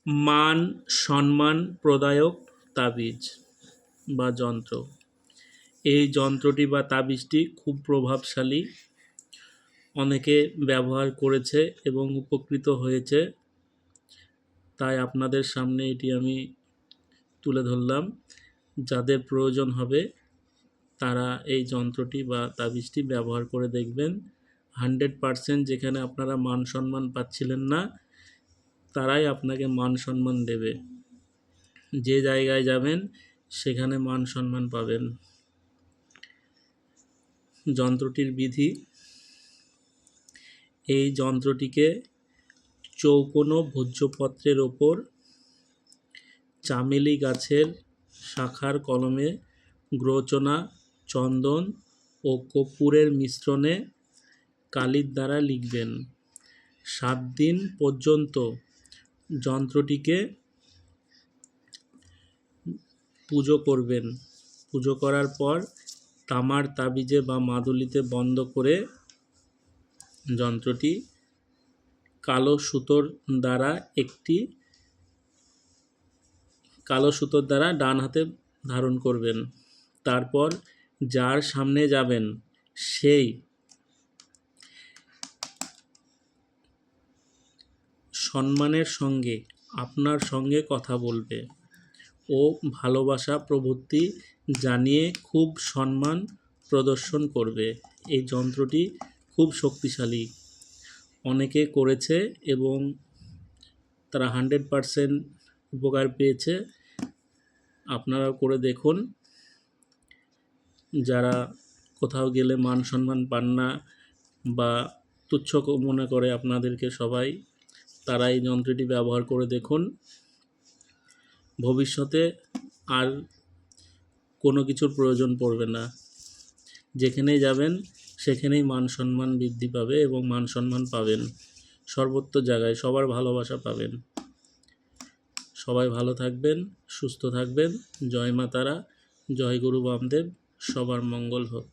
মান সম্মান প্রদায়ক তাবিজ বা যন্ত্র। এই যন্ত্রটি বা তাবিজটি খুব প্রভাবশালী, অনেকে ব্যবহার করেছে এবং উপকৃত হয়েছে, তাই আপনাদের সামনে এটি আমি তুলে ধরলাম। যাদের প্রয়োজন হবে তারা এই যন্ত্রটি বা তাবিজটি ব্যবহার করে দেখবেন। 100% যেখানে আপনারা মান সম্মান পাচ্ছিলেন না, তারাই আপনাকে মান সম্মান দেবে। যে জায়গায় যাবেন সেখানে মান সম্মান পাবেন। যন্ত্রটির বিধি: এই যন্ত্রটিকে চৌকোনো ভোজ্যপত্রের ওপর চামেলি গাছের শাখার কলমে গ্রোচনা, চন্দন ও কর্পূরের মিশ্রণে কালির দ্বারা লিখবেন। 7 দিন পর্যন্ত যন্ত্রটিকে পুজো করবেন। পুজো করার পর তামার তাবিজে বা মাদুলিতে বন্ধ করে যন্ত্রটি কালো সুতোর দ্বারা ডান হাতে ধারণ করবেন। তারপর যার সামনে যাবেন সেই সম্মানের সঙ্গে আপনার সঙ্গে কথা বলবে ও ভালোবাসা প্রভৃতি জানিয়ে খুব সম্মান প্রদর্শন করবে। এই যন্ত্রটি খুব শক্তিশালী, অনেকে করেছে এবং তারা 100% উপকার পেয়েছে। আপনারাও করে দেখুন। যারা কোথাও গেলে মান সম্মান পান না বা তুচ্ছ মনে করে আপনাদেরকে সবাই, তারা এই যন্ত্রটি ব্যবহার করে দেখুন। ভবিষ্যতে আর কোনো কিছুর প্রয়োজন পড়বে না। যেখানেই যাবেন সেখানেই মান সম্মান বৃদ্ধি পাবে এবং মান সম্মান পাবেন। সর্বত্র জায়গায় সবার ভালোবাসা পাবেন। সবাই ভালো থাকবেন, সুস্থ থাকবেন। জয় মা তারা, জয় গুরু বামদেব। সবার মঙ্গল হোক।